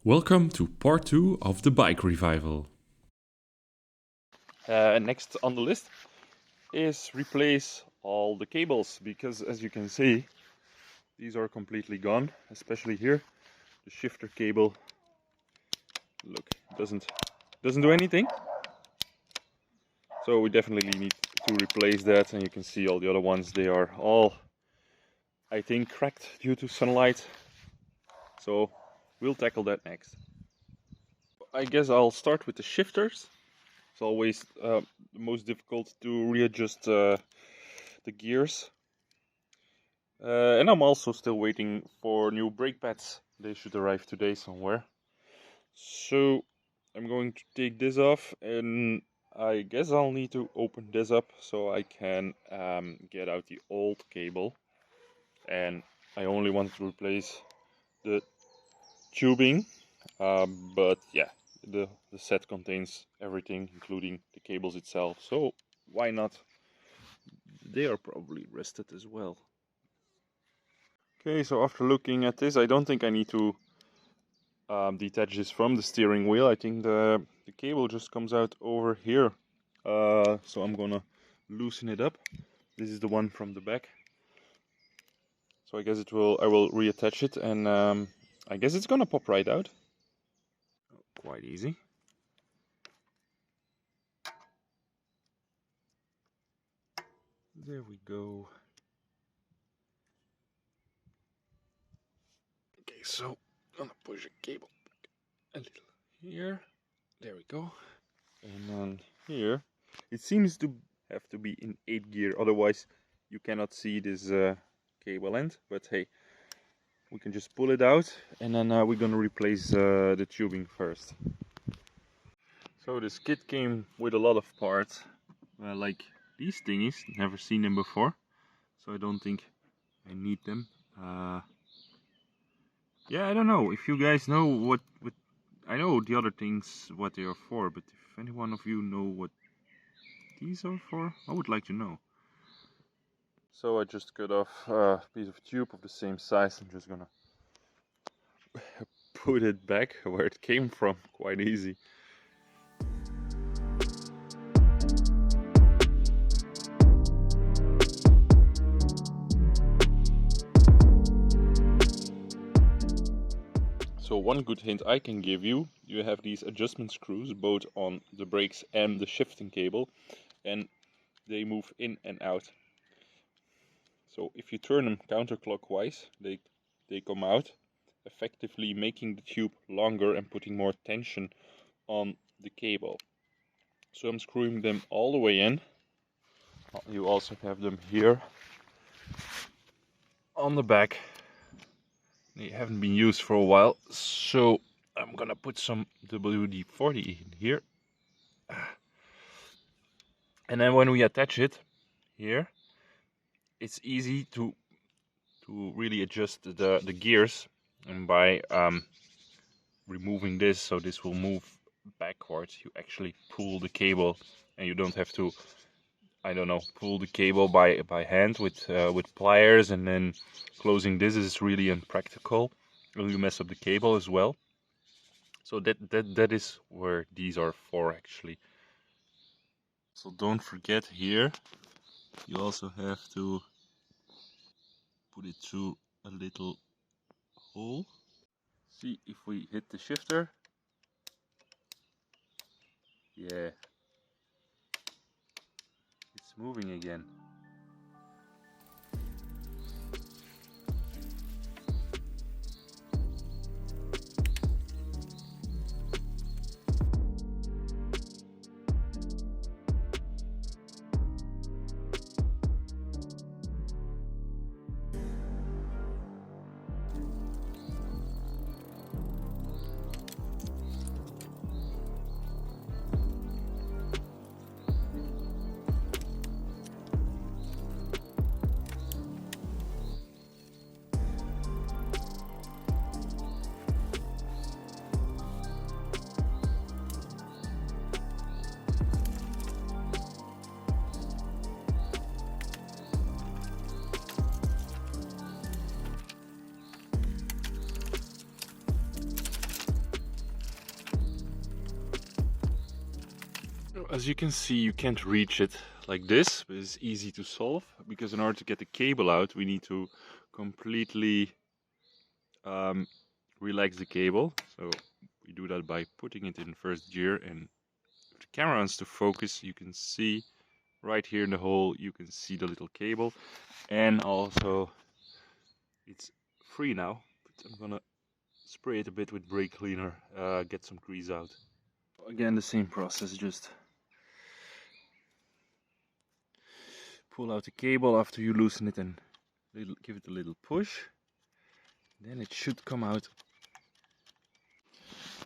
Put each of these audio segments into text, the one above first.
Welcome to part 2 of the bike revival. Next on the list is replace all the cables, because as you can see, these are completely gone, especially here. The shifter cable, look, doesn't do anything. So we definitely need to replace that, and you can see all the other ones, they are all, I think, cracked due to sunlight. So we'll tackle that next. I guess I'll start with the shifters. It's always the most difficult to readjust the gears. And I'm also still waiting for new brake pads. They should arrive today somewhere. So I'm going to take this off, and I guess I'll need to open this up so I can get out the old cable. And I only want to replace the tubing, but yeah, the set contains everything, including the cables itself. So why not? They are probably rusted as well. Okay, so after looking at this, I don't think I need to detach this from the steering wheel. I think the cable just comes out over here. So I'm gonna loosen it up. This is the one from the back. So I guess I will reattach it, and I guess it's gonna pop right out. Quite easy. There we go. Okay, so I'm gonna push the cable back a little here. There we go. And then here, it seems to have to be in 8th gear, otherwise you cannot see this cable end. But hey, we can just pull it out, and then we're gonna replace the tubing first. So this kit came with a lot of parts, like these thingies. Never seen them before, so I don't think I need them. Yeah, I don't know if you guys know what I know the other things what they are for, but if any one of you know what these are for, I would like to know. So I just cut off a piece of tube of the same size. I'm just gonna put it back where it came from. Quite easy. So one good hint I can give you, you have these adjustment screws both on the brakes and the shifting cable, and they move in and out. So if you turn them counterclockwise, they come out, effectively making the tube longer and putting more tension on the cable. So I'm screwing them all the way in. You also have them here on the back. They haven't been used for a while, so I'm gonna put some WD-40 in here. And then when we attach it here, it's easy to really adjust the gears, and by removing this, so this will move backwards, you actually pull the cable, and you don't have to, I don't know, pull the cable by hand with pliers, and then closing this is really impractical. You mess up the cable as well. So that is where these are for, actually. So don't forget, here you also have to put it through a little hole. See if we hit the shifter. Yeah, it's moving again. As you can see, you can't reach it like this, but it's easy to solve, because in order to get the cable out, we need to completely relax the cable. So we do that by putting it in first gear, and if the camera wants to focus, you can see right here in the hole, you can see the little cable, and also it's free now. But I'm gonna spray it a bit with brake cleaner, get some grease out. Again, the same process, just pull out the cable after you loosen it and give it a little push. Then it should come out.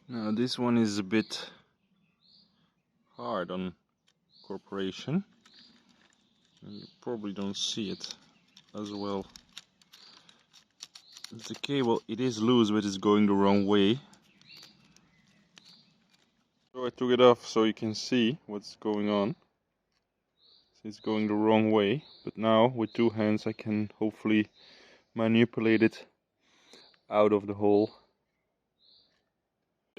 Now this one is a bit hard on incorporation. You probably don't see it as well. The cable, it is loose, but it's going the wrong way. So I took it off so you can see what's going on. So it's going the wrong way, but now with two hands I can hopefully manipulate it out of the hole.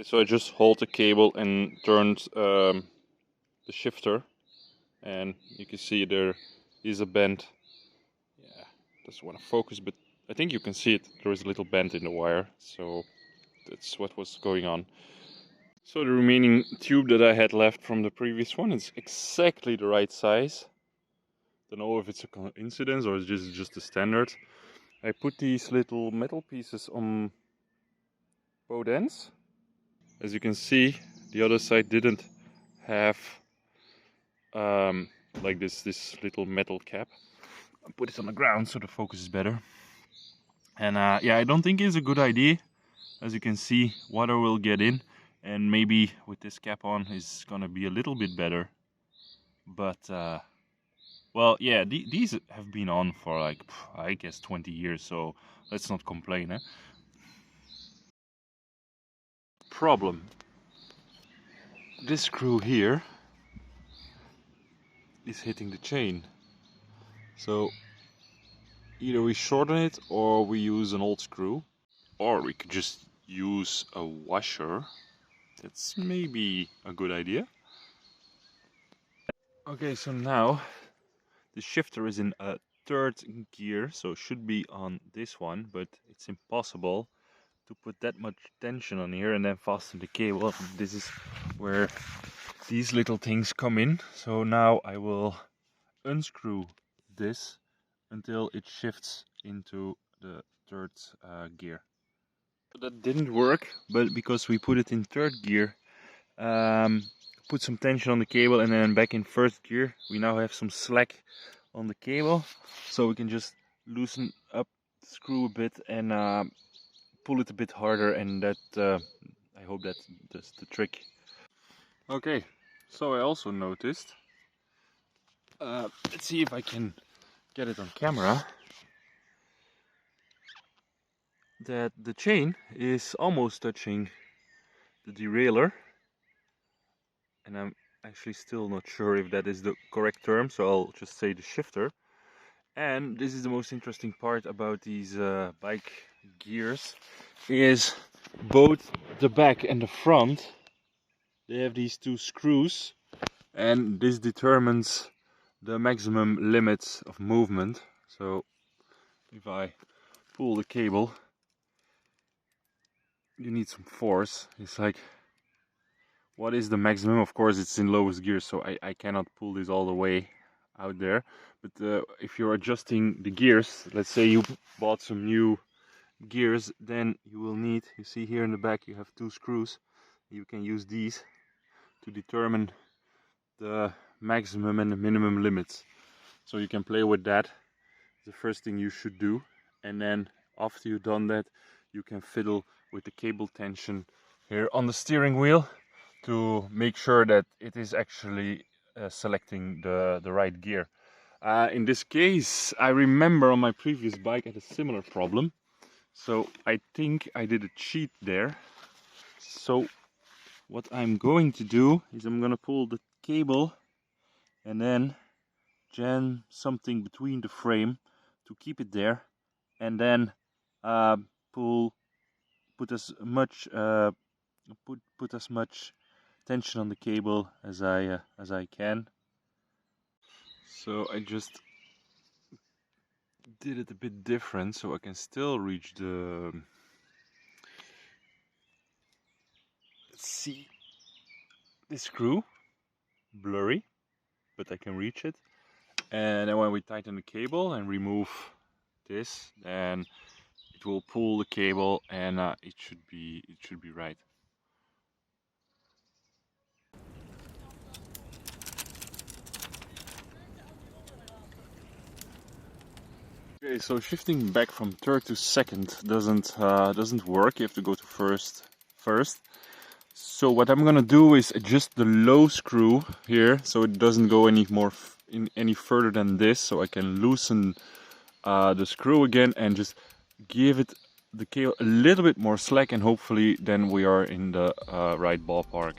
So I just hold the cable and turned the shifter, and you can see there is a bend. Yeah, doesn't want to focus, but I think you can see it. There is a little bend in the wire, so that's what was going on. So the remaining tube that I had left from the previous one is exactly the right size. Don't know if it's a coincidence or it's just a standard. I put these little metal pieces on both ends. As you can see, the other side didn't have like this little metal cap. I put it on the ground so the focus is better. And yeah, I don't think it's a good idea. As you can see, water will get in, and maybe with this cap on it's gonna be a little bit better. But well, yeah, these have been on for like, I guess 20 years, so let's not complain, eh? Problem. This screw here is hitting the chain. So either we shorten it or we use an old screw, or we could just use a washer. That's maybe a good idea. Okay, so now the shifter is in a third gear, so it should be on this one, but it's impossible to put that much tension on here and then fasten the cable. This is where these little things come in. So now I will unscrew this until it shifts into the third gear. That didn't work, but because we put it in third gear, put some tension on the cable and then back in first gear, we now have some slack on the cable, so we can just loosen up the screw a bit and pull it a bit harder, and that I hope that does the trick. Okay, so I also noticed, let's see if I can get it on camera, that the chain is almost touching the derailleur, and I'm actually still not sure if that is the correct term, so I'll just say the shifter. And this is the most interesting part about these bike gears, is both the back and the front, they have these two screws, and this determines the maximum limits of movement. So if I pull the cable, you need some force. It's like, what is the maximum? Of course it's in lowest gear, so I cannot pull this all the way out there. But if you're adjusting the gears, let's say you bought some new gears, then you will need, you see here in the back you have two screws. You can use these to determine the maximum and the minimum limits. So you can play with that. The first thing you should do, and then after you've done that, you can fiddle with the cable tension here on the steering wheel to make sure that it is actually selecting the right gear. In this case, I remember on my previous bike I had a similar problem, so I think I did a cheat there. So what I'm going to do is I'm going to pull the cable and then jam something between the frame to keep it there, and then put as much tension on the cable as I can. So I just did it a bit different so I can still reach the, let's see, the screw, blurry, but I can reach it. And then when we tighten the cable and remove this, then it will pull the cable, and it should be right. Okay, so shifting back from third to second doesn't work. You have to go to first. So what I'm gonna do is adjust the low screw here so it doesn't go any further than this, so I can loosen the screw again and just give it the cable a little bit more slack, and hopefully then we are in the right ballpark.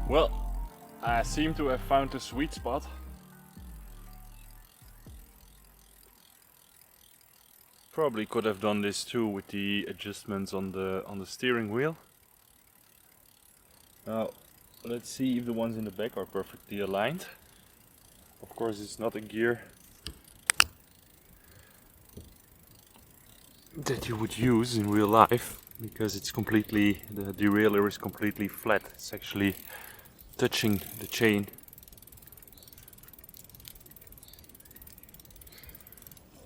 Well, I seem to have found the sweet spot. Probably could have done this too with the adjustments on the steering wheel. Now, let's see if the ones in the back are perfectly aligned. Of course, it's not a gear that you would use in real life because it's completely, the derailleur is completely flat. It's actually touching the chain.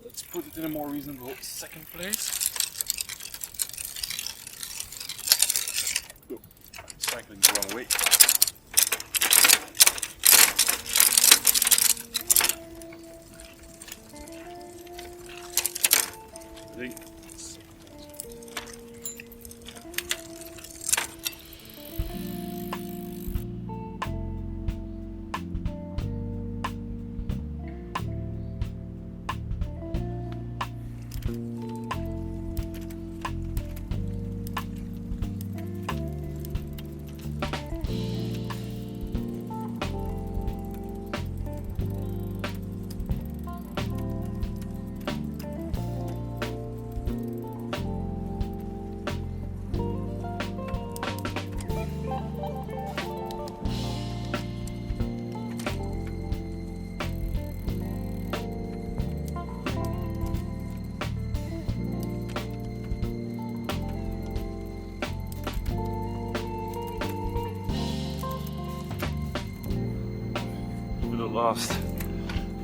Let's put it in a more reasonable second place. Oh, I'm cycling the wrong way.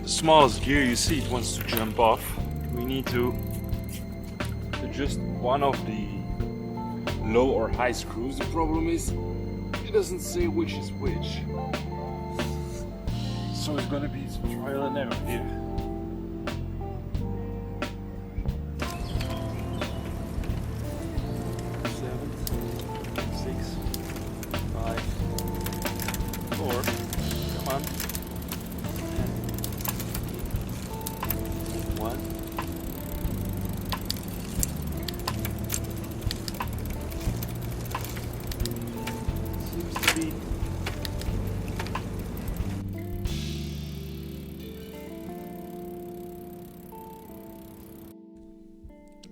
The smallest gear you see, it wants to jump off. We need to adjust one of the low or high screws. The problem is it doesn't say which is which, so it's gonna be some trial and error here.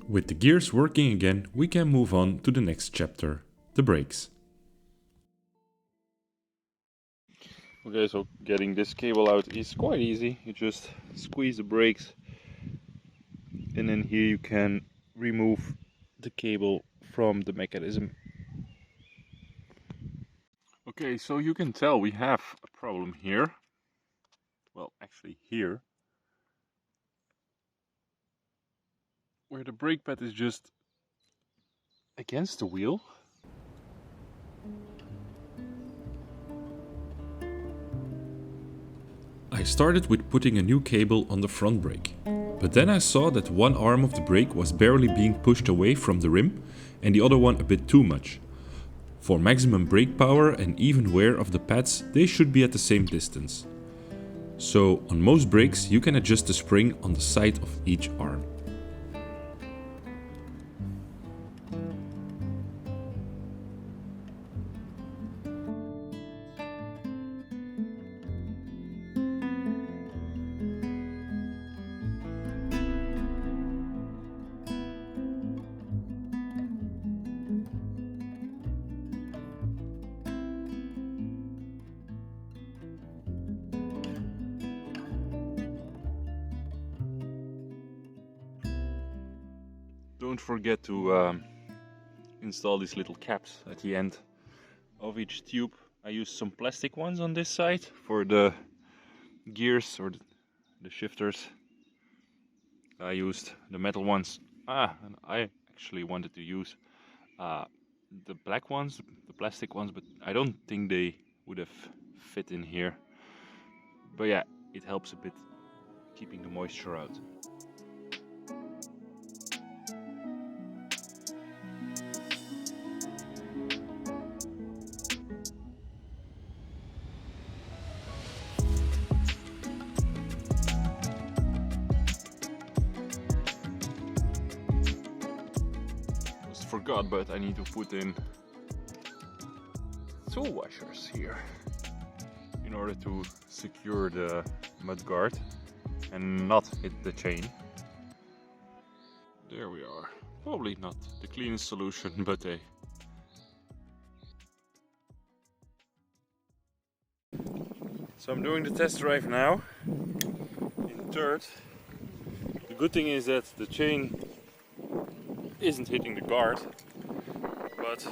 With the gears working again, we can move on to the next chapter, the brakes. Okay, so getting this cable out is quite easy. You just squeeze the brakes, and then here you can remove the cable from the mechanism. Okay, so you can tell we have a problem here. Well, actually here, where the brake pad is just against the wheel. I started with putting a new cable on the front brake, but then I saw that one arm of the brake was barely being pushed away from the rim and the other one a bit too much. For maximum brake power and even wear of the pads, they should be at the same distance. So on most brakes you can adjust the spring on the side of each arm. Don't forget to install these little caps at the end of each tube. I used some plastic ones on this side for the gears or the shifters. I used the metal ones. And I actually wanted to use the black ones, the plastic ones, but I don't think they would have fit in here. But yeah, it helps a bit keeping the moisture out. Forgot, but I need to put in 2 washers here in order to secure the mud guard and not hit the chain. There we are. Probably not the cleanest solution, but hey. So I'm doing the test drive now in third. The good thing is that the chain isn't hitting the guard, but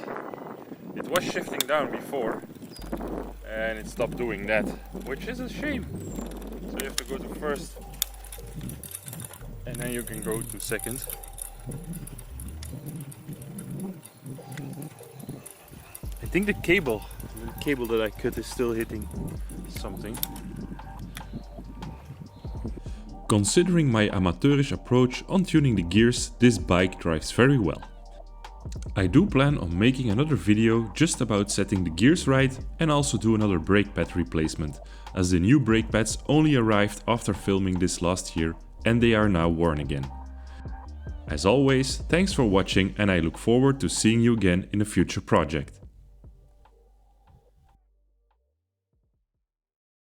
it was shifting down before and it stopped doing that, which is a shame. So you have to go to first and then you can go to second. I think the cable that I cut is still hitting something. Considering my amateurish approach on tuning the gears, this bike drives very well. I do plan on making another video just about setting the gears right and also do another brake pad replacement, as the new brake pads only arrived after filming this last year and they are now worn again. As always, thanks for watching and I look forward to seeing you again in a future project.